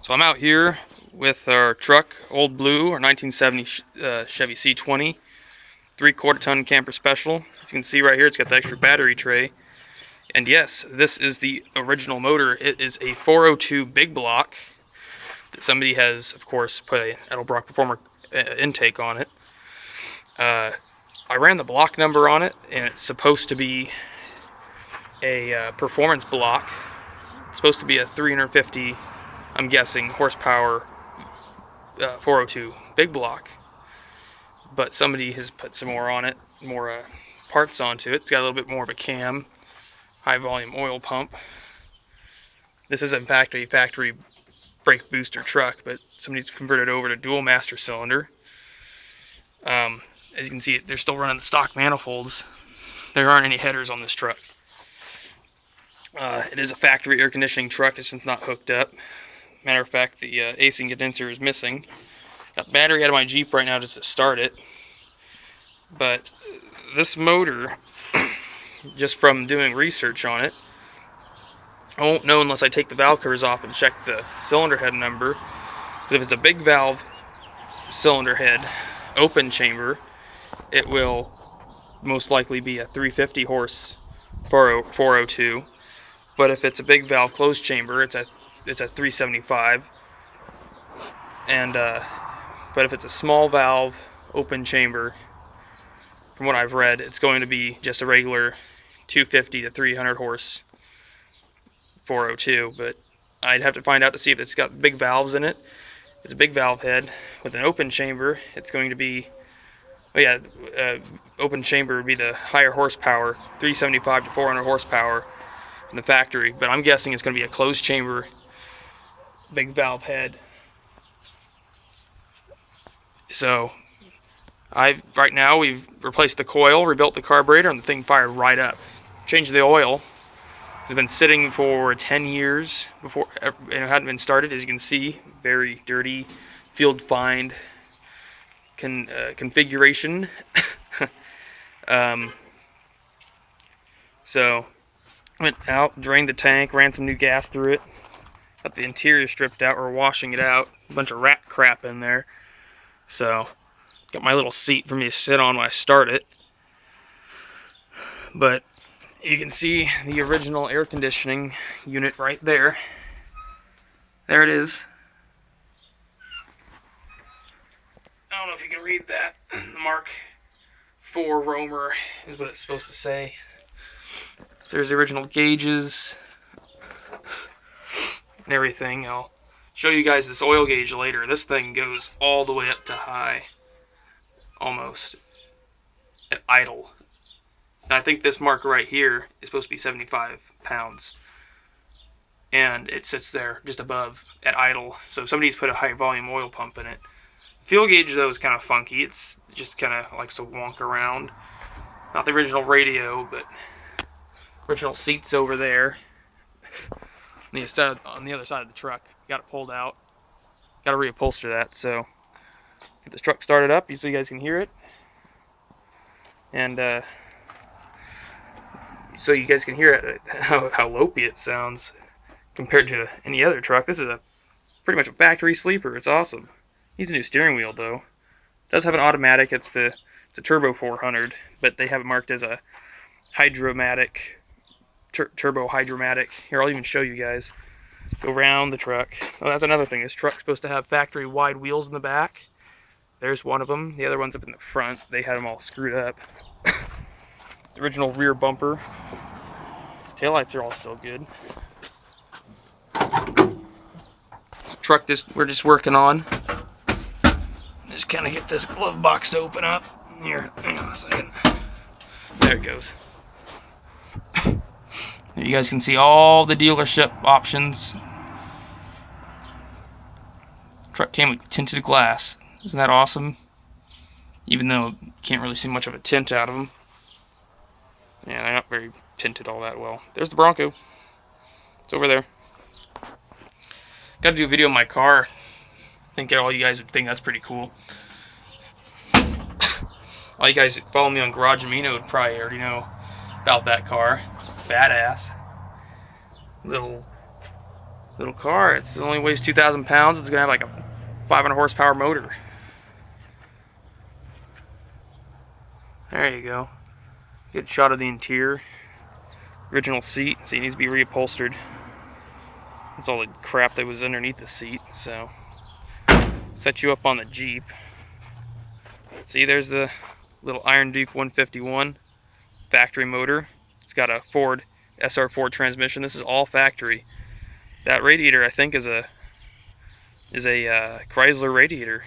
So I'm out here with our truck, Old Blue, our 1970 Chevy C20 3/4 ton Camper Special. As you can see right here, it's got the extra battery tray. And yes, this is the original motor. It is a 402 big block that somebody has, of course, put a Edelbrock Performer intake on it. I ran the block number on it, and it's supposed to be a performance block. It's supposed to be a 350, I'm guessing, horsepower 402 big block. But somebody has put some more on it, more parts onto it. It's got a little bit more of a cam, high volume oil pump. This is in fact a factory brake booster truck, but somebody's converted over to dual master cylinder. As you can see, they're still running the stock manifolds. There aren't any headers on this truck. It is a factory air conditioning truck. It's not hooked up. Matter of fact, the AC condenser is missing. Got battery out of my Jeep right now just to start it. But this motor, just from doing research on it, I won't know unless I take the valve covers off and check the cylinder head number. Because if it's a big valve cylinder head, open chamber, it will most likely be a 350 horse 402. But if it's a big valve closed chamber, it's a 375. And but if it's a small valve open chamber, from what I've read, it's going to be just a regular 250 to 300 horse 402. But I'd have to find out to see if it's got big valves in it. It's a big valve head with an open chamber. It's going to be, open chamber would be the higher horsepower, 375 to 400 horsepower in the factory. But I'm guessing it's going to be a closed chamber, big valve head. So right now we've replaced the coil, rebuilt the carburetor, and the thing fired right up. Changed the oil. It's been sitting for 10 years before, and it hadn't been started. As you can see, very dirty, field find configuration. So went out, drained the tank, ran some new gas through it, got the interior stripped out. We're washing it out. A bunch of rat crap in there. So got my little seat for me to sit on when I start it. But you can see the original air conditioning unit right there. There it is. I don't know if you can read that. The Mark IV Roamer is what it's supposed to say. There's the original gauges and everything. I'll show you guys this oil gauge later. This thing goes all the way up to high, almost at idle. And I think this marker right here is supposed to be 75 pounds. And it sits there just above at idle. So somebody's put a high volume oil pump in it. Fuel gauge though is kind of funky. It's just kind of likes to wonk around. Not the original radio, but original seats over there. On the other side of the truck. Got it pulled out. Got to reupholster that. So get this truck started up so you guys can hear it. And so you guys can hear it, how lopey it sounds compared to any other truck. This is pretty much a factory sleeper. It's awesome. Needs a new steering wheel though. It does have an automatic. It's a Turbo 400, but they have it marked as a hydromatic, turbo hydromatic. Here, I'll even show you guys. Go around the truck. Oh, that's another thing. This truck's supposed to have factory wide wheels in the back. There's one of them. The other one's up in the front. They had them all screwed up. The original rear bumper. Taillights are all still good. Truck we're just working on. Just kind of get this glove box to open up. Here, hang on a second. There it goes. You guys can see all the dealership options. Truck came with tinted glass. Isn't that awesome? Even though you can't really see much of a tint out of them. Yeah, they're not very tinted all that well. There's the Bronco. It's over there. Got to do a video of my car. I think all you guys would think that's pretty cool. All you guys that follow me on Garage Amino would probably already know about that car. It's badass. Little little car. It only weighs 2,000 pounds. It's gonna have like a 500 horsepower motor. There you go. Good shot of the interior. Original seat. See, it needs to be reupholstered. That's all the crap that was underneath the seat. So, set you up on the Jeep. See, there's the little Iron Duke 151 factory motor. It's got a Ford SR4 transmission. This is all factory. That radiator, I think, is a Chrysler radiator.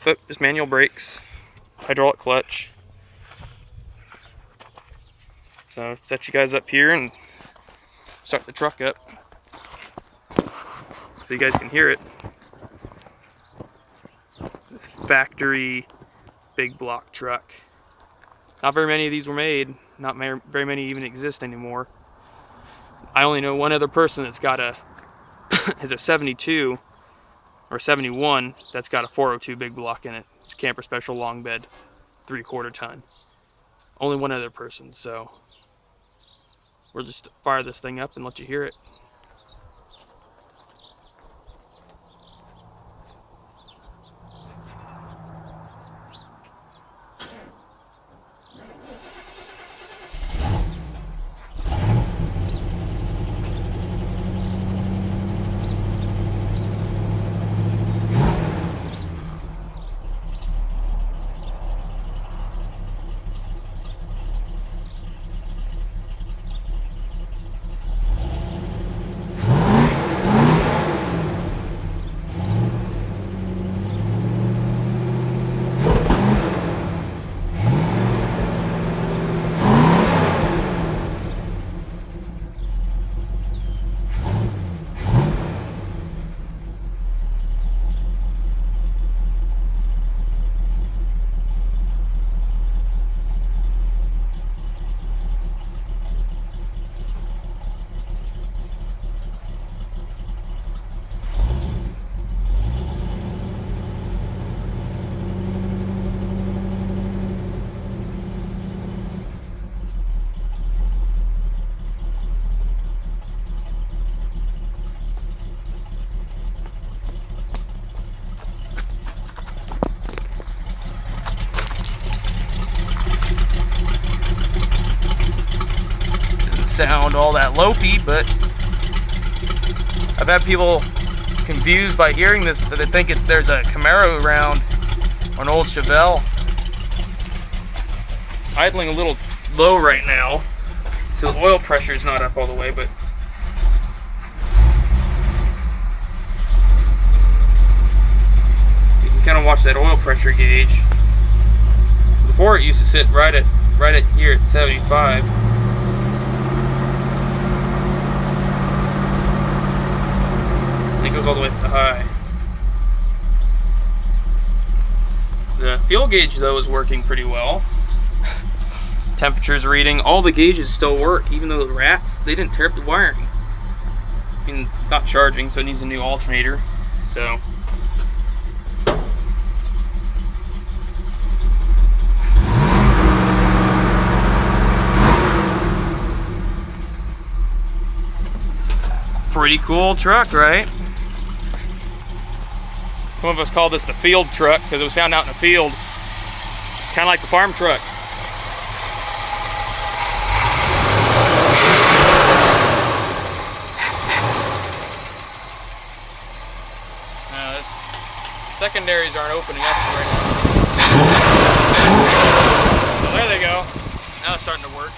But just manual brakes, hydraulic clutch. So set you guys up here and start the truck up so you guys can hear it. This factory big block truck. Not very many of these were made. Not very many even exist anymore. I only know one other person that's got a it's a 72 or 71 that's got a 402 big block in it. It's Camper Special long bed, 3/4 ton. Only one other person, so we'll just fire this thing up and let you hear it. Sound all that lopey, but I've had people confused by hearing this, that they think there's a Camaro around or an old Chevelle. It's idling a little low right now, so the oil pressure is not up all the way, but you can kind of watch that oil pressure gauge. Before it used to sit right at here at 75. It goes all the way to the high. The fuel gauge though is working pretty well. Temperature's reading. All the gauges still work, even though the rats, they didn't tear up the wiring. I mean, it's not charging, so it needs a new alternator. So pretty cool truck, right? Some of us call this the field truck because it was found out in a field. Kind of like the farm truck. Secondaries aren't opening up right now. So there they go. Now it's starting to work.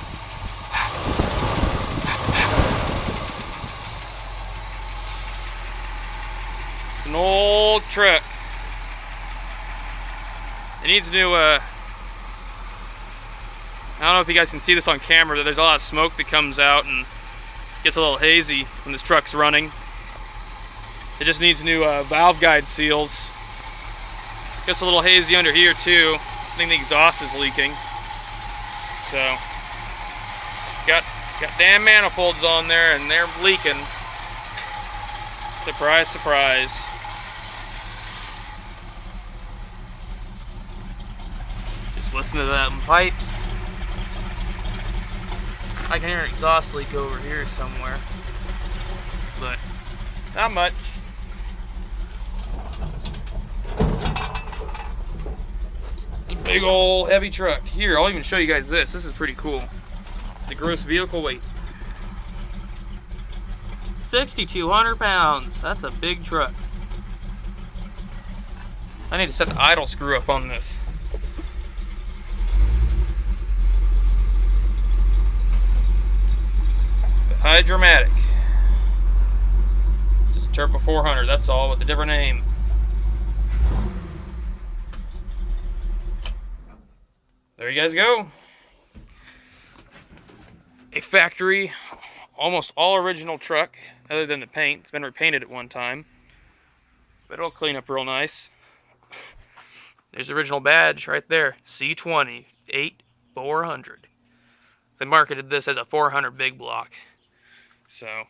An old truck. It needs a new, I don't know if you guys can see this on camera, but there's a lot of smoke that comes out and gets a little hazy when this truck's running. It just needs new valve guide seals. Gets a little hazy under here too. I think the exhaust is leaking. So, got damn manifolds on there and they're leaking. Surprise, surprise. Just listen to that pipes. I can hear an exhaust leak over here somewhere. But Not much. It's a big old heavy truck. Here, I'll even show you guys this. This is pretty cool. The gross vehicle weight. 6,200 pounds. That's a big truck. I need to set the idle screw up on this. Hydromatic. It's just a Turbo 400, that's all, with a different name. There you guys go. A factory, almost all original truck, other than the paint. It's been repainted at one time, but it'll clean up real nice. There's the original badge right there, C20 8400. They marketed this as a 400 big block. So,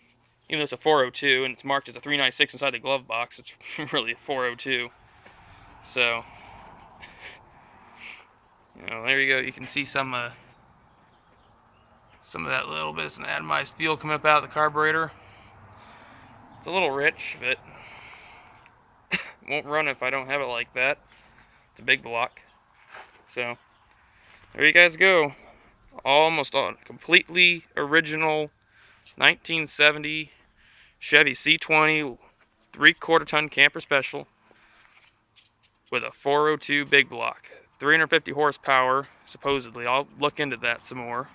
even though it's a 402 and it's marked as a 396 inside the glove box, it's really a 402. So, there you go. You can see some of that little bit of some atomized fuel coming up out of the carburetor. It's a little rich, but it won't run if I don't have it like that. It's a big block. So, there you guys go. Almost all completely original 1970 Chevy C20 3/4 ton Camper Special with a 402 big block. 350 horsepower, supposedly. I'll look into that some more.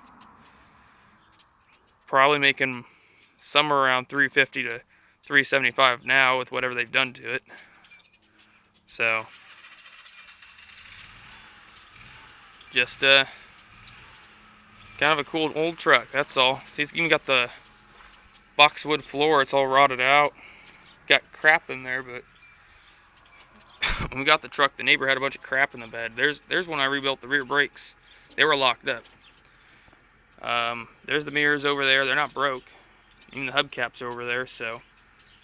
Probably making somewhere around 350 to 375 now with whatever they've done to it. So, just kind of a cool old truck, that's all. See, it's even got the boxwood floor, it's all rotted out. Got crap in there, but when we got the truck, the neighbor had a bunch of crap in the bed. There's when I rebuilt the rear brakes. They were locked up. There's the mirrors over there. They're not broke. Even the hubcaps are over there, so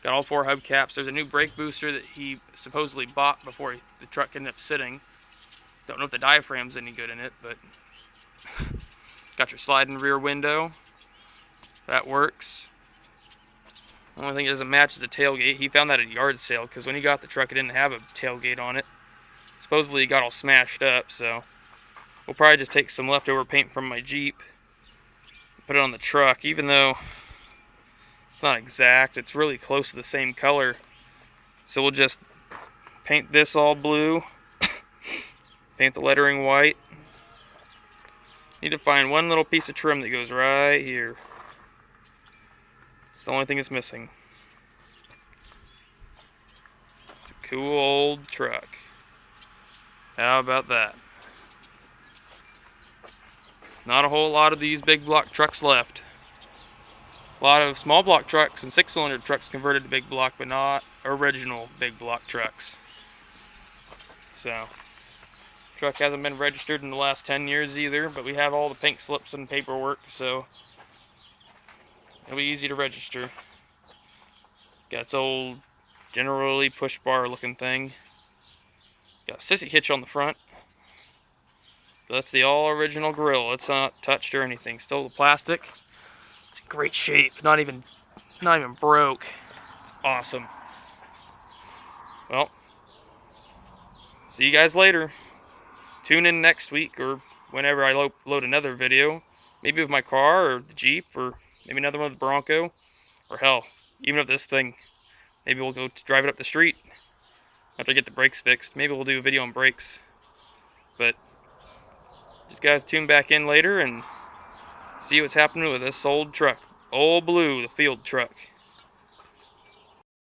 got all 4 hubcaps. There's a new brake booster that he supposedly bought before the truck ended up sitting. Don't know if the diaphragm's any good in it, but got your sliding rear window. That works. The only thing that doesn't match is the tailgate. He found that at a yard sale because when he got the truck, it didn't have a tailgate on it. Supposedly, it got all smashed up, so we'll probably just take some leftover paint from my Jeep, put it on the truck, even though it's not exact. It's really close to the same color. So we'll just paint this all blue, paint the lettering white. Need to find one little piece of trim that goes right here. It's the only thing that's missing. Cool old truck. How about that? Not a whole lot of these big block trucks left. A lot of small block trucks and 6-cylinder trucks converted to big block, but not original big block trucks. So, truck hasn't been registered in the last 10 years either, but we have all the pink slips and paperwork, so it'll be easy to register. Got its old generally push bar looking thing. Got a sissy hitch on the front. But that's the all original grill. It's not touched or anything. Still the plastic. It's in great shape. Not even broke. It's awesome. Well, see you guys later. Tune in next week or whenever I load another video. Maybe with my car or the Jeep or maybe another one with the Bronco. Or hell, even with this thing. Maybe we'll go drive it up the street after I get the brakes fixed. Maybe we'll do a video on brakes. But just guys tune back in later and see what's happening with this old truck. Old Blue, the field truck.